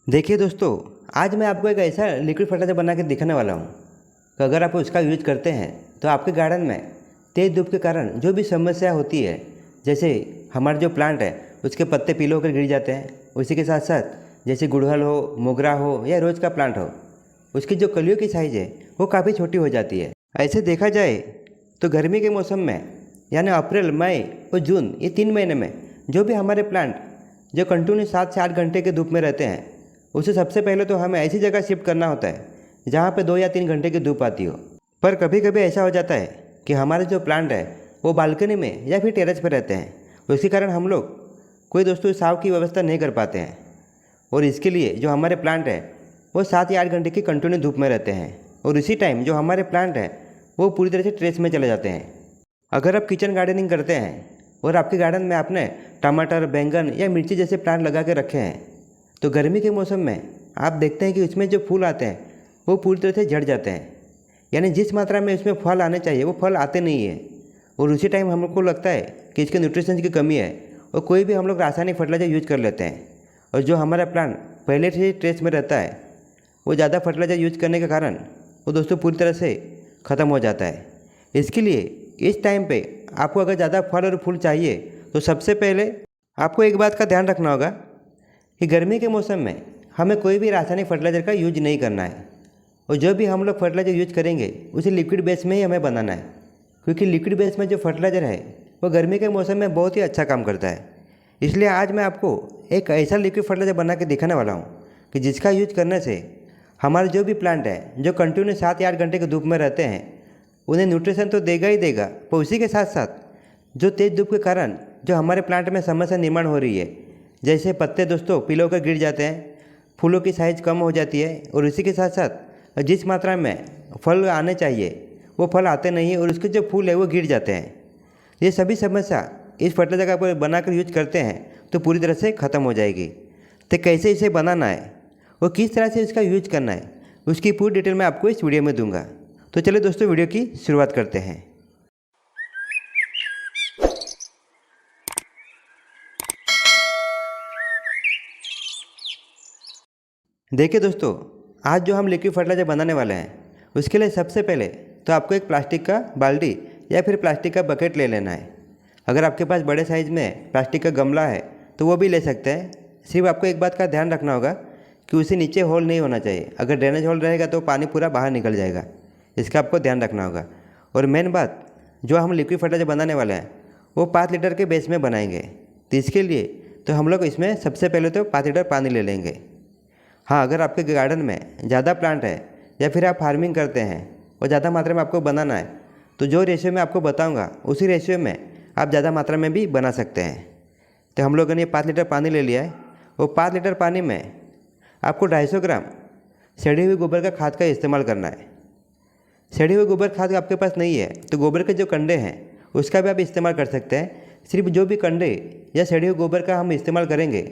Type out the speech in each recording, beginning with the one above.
देखिए दोस्तों, आज मैं आपको एक ऐसा लिक्विड फर्टिलाइज़र बना के दिखाने वाला हूँ कि अगर आप उसका यूज करते हैं तो आपके गार्डन में तेज़ धूप के कारण जो भी समस्या होती है, जैसे हमारा जो प्लांट है उसके पत्ते पीले होकर गिर जाते हैं, उसी के साथ साथ जैसे गुड़हल हो, मोगरा हो या रोज़ का प्लांट हो, उसकी जो कलियों की साइज़ है वो काफ़ी छोटी हो जाती है। ऐसे देखा जाए तो गर्मी के मौसम में यानी अप्रैल, मई और जून, ये 3 महीने में जो भी हमारे प्लांट जो कंटिन्यू 7 से 8 घंटे के धूप में रहते हैं, उसे सबसे पहले तो हमें ऐसी जगह शिफ्ट करना होता है जहाँ पे 2 या 3 घंटे की धूप आती हो। पर कभी कभी ऐसा हो जाता है कि हमारे जो प्लांट है वो बालकनी में या फिर टेरेस पर रहते हैं, उसके कारण हम लोग कोई दोस्तों छांव की व्यवस्था नहीं कर पाते हैं, और इसके लिए जो हमारे प्लांट है वो 7 या 8 घंटे की कंटिन्यू धूप में रहते हैं, और इसी टाइम जो हमारे प्लांट है वो पूरी तरह से टेरेस में चले जाते हैं। अगर आप किचन गार्डनिंग करते हैं और आपके गार्डन में आपने टमाटर, बैंगन या मिर्ची जैसे प्लांट लगा के रखे हैं, तो गर्मी के मौसम में आप देखते हैं कि उसमें जो फूल आते हैं वो पूरी तरह से झड़ जाते हैं, यानी जिस मात्रा में इसमें फल आने चाहिए वो फल आते नहीं है, और उसी टाइम हमको लगता है कि इसके न्यूट्रिशन की कमी है, और कोई भी हम लोग रासायनिक फर्टिलाइजर यूज कर लेते हैं, और जो हमारा प्लांट पहले से ही स्ट्रेस में रहता है वो ज़्यादा फर्टिलाइजर यूज करने के कारण वो दोस्तों पूरी तरह से ख़त्म हो जाता है। इसके लिए इस टाइम पे आपको अगर ज़्यादा फल और फूल चाहिए तो सबसे पहले आपको एक बात का ध्यान रखना होगा कि गर्मी के मौसम में हमें कोई भी रासायनिक फर्टिलाइज़र का यूज नहीं करना है, और जो भी हम लोग फर्टिलाइज़र यूज करेंगे उसे लिक्विड बेस में ही हमें बनाना है, क्योंकि लिक्विड बेस में जो फर्टिलाइज़र है वो गर्मी के मौसम में बहुत ही अच्छा काम करता है। इसलिए आज मैं आपको एक ऐसा लिक्विड फर्टिलाइज़र बना के दिखाने वाला हूँ कि जिसका यूज करने से हमारे जो भी प्लांट है जो कंटिन्यू 7 या 8 घंटे की धूप में रहते हैं उन्हें न्यूट्रिशन तो देगा ही देगा, पर उसी के साथ साथ जो तेज़ धूप के कारण जो हमारे प्लांट में समस्या निर्माण हो रही है, जैसे पत्ते दोस्तों पीले होकर गिर जाते हैं, फूलों की साइज़ कम हो जाती है, और इसी के साथ साथ जिस मात्रा में फल आने चाहिए वो फल आते नहीं है, और उसके जो फूल है वो गिर जाते हैं। ये सभी समस्या इस फर्टिलाइजर का बनाकर यूज करते हैं तो पूरी तरह से ख़त्म हो जाएगी। तो कैसे इसे बनाना है और किस तरह से इसका यूज करना है उसकी पूरी डिटेल मैं आपको इस वीडियो में दूंगा। तो चलिए दोस्तों वीडियो की शुरुआत करते हैं। देखिए दोस्तों, आज जो हम लिक्विड फर्टिलाइजर बनाने वाले हैं उसके लिए सबसे पहले तो आपको एक प्लास्टिक का बाल्टी या फिर प्लास्टिक का बकेट ले लेना है। अगर आपके पास बड़े साइज़ में प्लास्टिक का गमला है तो वो भी ले सकते हैं। सिर्फ आपको एक बात का ध्यान रखना होगा कि उसे नीचे होल नहीं होना चाहिए, अगर ड्रेनेज होल रहेगा तो पानी पूरा बाहर निकल जाएगा, इसका आपको ध्यान रखना होगा। और मेन बात, जो हम लिक्विड फर्टिलाइजर बनाने वाले हैं वो 5 लीटर के बेस में बनाएंगे, तो इसके लिए तो हम लोग इसमें सबसे पहले तो 5 लीटर पानी ले लेंगे। हाँ, अगर आपके गार्डन में ज़्यादा प्लांट है या फिर आप फार्मिंग करते हैं और ज़्यादा मात्रा में आपको बनाना है तो जो रेशियो मैं आपको बताऊंगा उसी रेशियो में आप ज़्यादा मात्रा में भी बना सकते हैं। तो हम लोगों ने 5 लीटर पानी ले लिया है, वो 5 लीटर पानी में आपको 250 ग्राम सड़ी हुई गोबर का खाद का इस्तेमाल करना है। सड़ी हुई गोबर खाद आपके पास नहीं है तो गोबर के जो कंडे हैं उसका भी आप इस्तेमाल कर सकते हैं। सिर्फ जो भी कंडे या सड़ी हुई गोबर का हम इस्तेमाल करेंगे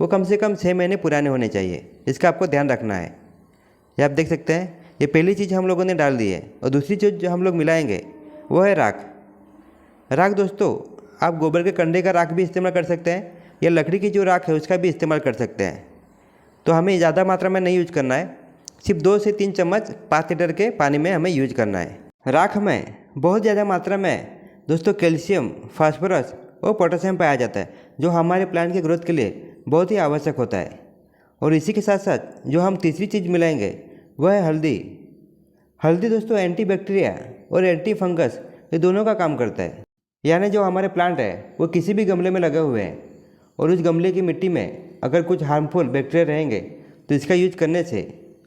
वो कम से कम 6 महीने पुराने होने चाहिए, इसका आपको ध्यान रखना है। ये आप देख सकते हैं, ये पहली चीज़ हम लोगों ने डाल दी है। और दूसरी चीज़ जो हम लोग मिलाएंगे वो है राख। राख दोस्तों, आप गोबर के कंडे का राख भी इस्तेमाल कर सकते हैं या लकड़ी की जो राख है उसका भी इस्तेमाल कर सकते हैं। तो हमें ज़्यादा मात्रा में नहीं यूज करना है, सिर्फ 2 से 3 चम्मच 5 लीटर के पानी में हमें यूज करना है। राख में बहुत ज़्यादा मात्रा में दोस्तों कैल्शियम, फास्फोरस और पोटेशियम पाया जाता है, जो हमारे प्लांट की ग्रोथ के लिए बहुत ही आवश्यक होता है। और इसी के साथ साथ जो हम तीसरी चीज़ मिलाएंगे वह है हल्दी। हल्दी दोस्तों एंटी बैक्टीरिया और एंटी फंगस ये दोनों का काम करता है, यानी जो हमारे प्लांट है वो किसी भी गमले में लगे हुए हैं और उस गमले की मिट्टी में अगर कुछ हार्मफुल बैक्टीरिया रहेंगे तो इसका यूज करने से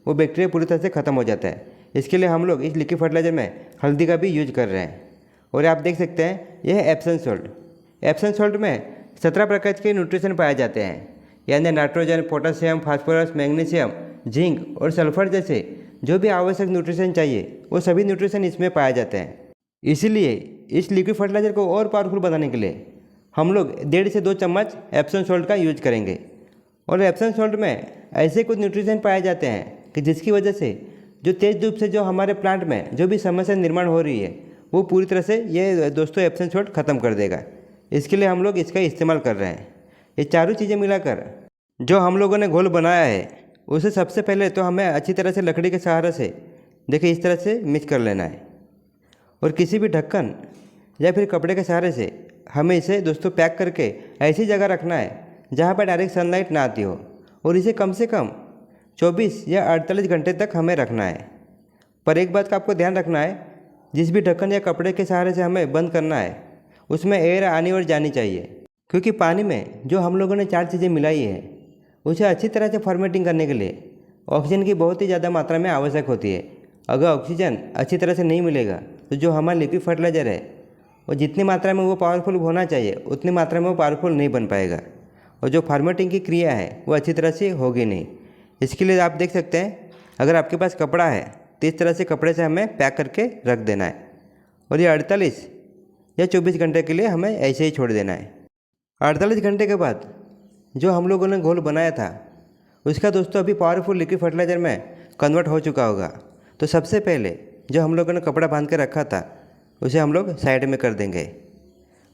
वो बैक्टीरिया पूरी तरह से ख़त्म हो जाता है। इसके लिए हम लोग इस लिक्विड फर्टिलाइजर में हल्दी का भी यूज कर रहे हैं। और आप देख सकते हैं यह है एप्सम सॉल्ट। एप्सम सॉल्ट में 17 प्रकार के न्यूट्रिशन पाए जाते हैं, यानी nitrogen, potassium, phosphorus, magnesium, zinc और सल्फर जैसे जो भी आवश्यक न्यूट्रिशन चाहिए वो सभी न्यूट्रिशन इसमें पाए जाते हैं। इसीलिए इस लिक्विड फर्टिलाइजर को और पावरफुल बनाने के लिए हम लोग 1.5 से 2 चम्मच एप्सम सॉल्ट का यूज करेंगे। और एप्सम सॉल्ट में ऐसे कुछ न्यूट्रिशन पाए जाते हैं कि जिसकी वजह से जो तेज़ धूप से जो हमारे प्लांट में जो भी समस्या निर्माण हो रही है वो पूरी तरह से ये दोस्तों एप्सम सॉल्ट ख़त्म कर देगा। इसके लिए हम लोग इसका इस्तेमाल कर रहे हैं। ये चारों चीज़ें मिलाकर जो हम लोगों ने घोल बनाया है उसे सबसे पहले तो हमें अच्छी तरह से लकड़ी के सहारे से देखिए इस तरह से मिक्स कर लेना है और किसी भी ढक्कन या फिर कपड़े के सहारे से हमें इसे दोस्तों पैक करके ऐसी जगह रखना है जहाँ पर डायरेक्ट सनलाइट ना आती हो और इसे कम से कम 24 या 48 घंटे तक हमें रखना है। पर एक बात का आपको ध्यान रखना है, जिस भी ढक्कन या कपड़े के सहारे से हमें बंद करना है उसमें एयर आनी और जानी चाहिए, क्योंकि पानी में जो हम लोगों ने 4 चीज़ें मिलाई है उसे अच्छी तरह से फॉर्मेटिंग करने के लिए ऑक्सीजन की बहुत ही ज़्यादा मात्रा में आवश्यक होती है। अगर ऑक्सीजन अच्छी तरह से नहीं मिलेगा तो जो हमारा लिक्विड फर्टिलाइज़र है और जितनी मात्रा में वो पावरफुल होना चाहिए उतनी मात्रा में वो पावरफुल नहीं बन पाएगा और जो फॉर्मेटिंग की क्रिया है वो अच्छी तरह से होगी नहीं। इसके लिए आप देख सकते हैं, अगर आपके पास कपड़ा है तो इस तरह से कपड़े से हमें पैक करके रख देना है और ये 48 या 24 घंटे के लिए हमें ऐसे ही छोड़ देना है। 48 घंटे के बाद जो हम लोगों ने घोल बनाया था उसका दोस्तों अभी पावरफुल लिक्विड फर्टिलाइज़र में कन्वर्ट हो चुका होगा। तो सबसे पहले जो हम लोगों ने कपड़ा बांध के रखा था उसे हम लोग साइड में कर देंगे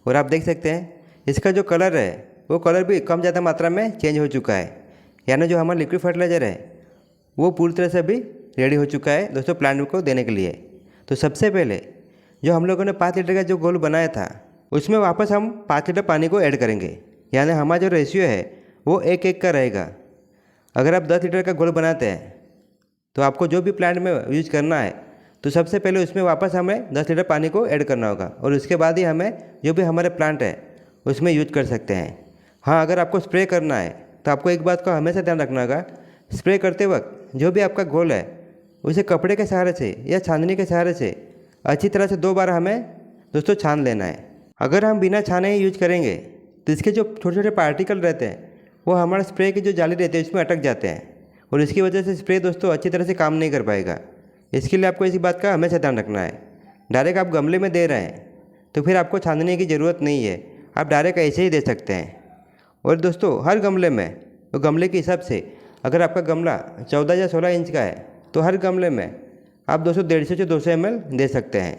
और आप देख सकते हैं इसका जो कलर है वो कलर भी कम ज़्यादा मात्रा में चेंज हो चुका है, यानी जो हमारा लिक्विड फर्टिलाइज़र है वो पूरी तरह से अभी रेडी हो चुका है दोस्तों प्लांट को देने के लिए। तो सबसे पहले जो हम लोगों ने 5 लीटर का जो घोल बनाया था उसमें वापस हम 5 लीटर पानी को ऐड करेंगे, यानी हमारा जो रेशियो है वो 1:1 का रहेगा। अगर आप 10 लीटर का घोल बनाते हैं तो आपको जो भी प्लांट में यूज करना है तो सबसे पहले उसमें वापस हमें 10 लीटर पानी को ऐड करना होगा और उसके बाद ही हमें जो भी हमारे प्लांट है उसमें यूज कर सकते हैं। हाँ, अगर आपको स्प्रे करना है तो आपको एक बात का हमेशा ध्यान रखना होगा, स्प्रे करते वक्त जो भी आपका घोल है उसे कपड़े के सहारे से या छाननी के सहारे से अच्छी तरह से 2 बार हमें दोस्तों छान लेना है। अगर हम बिना छाने ही यूज करेंगे तो इसके जो छोटे छोटे पार्टिकल रहते हैं वो हमारे स्प्रे की जो जाली रहती है उसमें अटक जाते हैं और इसकी वजह से स्प्रे दोस्तों अच्छी तरह से काम नहीं कर पाएगा। इसके लिए आपको इसी बात का हमेशा ध्यान रखना है। डायरेक्ट आप गमले में दे रहे हैं तो फिर आपको छानने की ज़रूरत नहीं है, आप डायरेक्ट ऐसे ही दे सकते हैं। और दोस्तों हर गमले में तो गमले के हिसाब से अगर आपका गमला 14 या 16 इंच का है तो हर गमले में आप 150 से 200 ml दे सकते हैं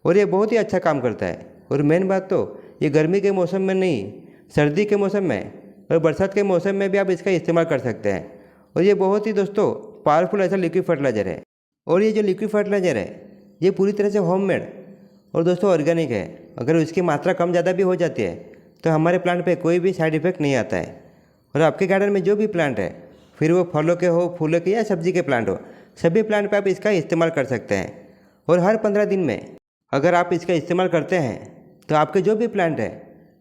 और ये बहुत ही अच्छा काम करता है। और मेन बात तो ये गर्मी के मौसम में नहीं, सर्दी के मौसम में और बरसात के मौसम में भी आप इसका इस्तेमाल कर सकते हैं और ये बहुत ही दोस्तों पावरफुल ऐसा लिक्विड फर्टिलाइज़र है। और ये जो लिक्विड फर्टिलाइज़र है ये पूरी तरह से होममेड और दोस्तों ऑर्गेनिक है। अगर उसकी मात्रा कम ज़्यादा भी हो जाती है तो हमारे प्लांट पे कोई भी साइड इफेक्ट नहीं आता है। और आपके गार्डन में जो भी प्लांट है, फिर वो फलों के हो, फूलों के या सब्जी के प्लांट हो, सभी प्लांट पे आप इसका इस्तेमाल कर सकते हैं। और हर 15 दिन में अगर आप इसका इस्तेमाल करते हैं तो आपके जो भी प्लांट है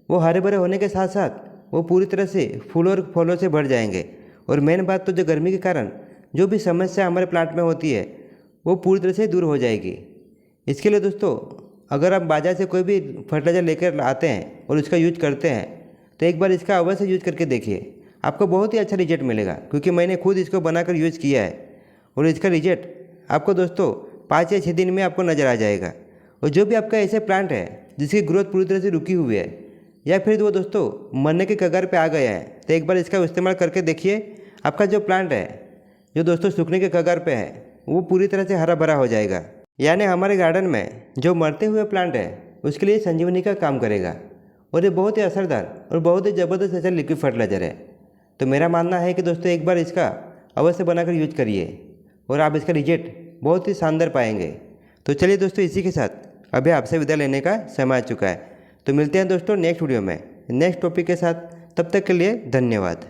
वो हरे भरे होने के साथ साथ वो पूरी तरह से फूलों और फलों से भर जाएंगे। और मेन बात तो जो गर्मी के कारण जो भी समस्या हमारे प्लांट में होती है वो पूरी तरह से दूर हो जाएगी। इसके लिए दोस्तों अगर आप बाज़ार से कोई भी फर्टिलाइज़र लेकर आते हैं और उसका यूज करते हैं तो एक बार इसका अवश्य यूज करके देखिए, आपको बहुत ही अच्छा रिजल्ट मिलेगा। क्योंकि मैंने खुद इसको बनाकर यूज़ किया है और इसका रिजल्ट आपको दोस्तों 5 या 6 दिन में आपको नज़र आ जाएगा। और जो भी आपका ऐसे प्लांट है जिसकी ग्रोथ पूरी तरह से रुकी हुई है या फिर वो दोस्तों मरने के कगार पे आ गया है तो एक बार इसका इस्तेमाल करके देखिए, आपका जो प्लांट है जो दोस्तों सूखने के कगार पे है वो पूरी तरह से हरा भरा हो जाएगा। यानी हमारे गार्डन में जो मरते हुए प्लांट है उसके लिए संजीवनी का काम करेगा और ये बहुत ही असरदार और बहुत ही ज़बरदस्त ऐसा लिक्विड फर्टिलाइज़र है। तो मेरा मानना है कि दोस्तों एक बार इसका अवश्य बनाकर यूज करिए और आप इसका रिजल्ट बहुत ही शानदार पाएंगे। तो चलिए दोस्तों, इसी के साथ अभी आपसे विदा लेने का समय आ चुका है। तो मिलते हैं दोस्तों नेक्स्ट वीडियो में नेक्स्ट टॉपिक के साथ। तब तक के लिए धन्यवाद।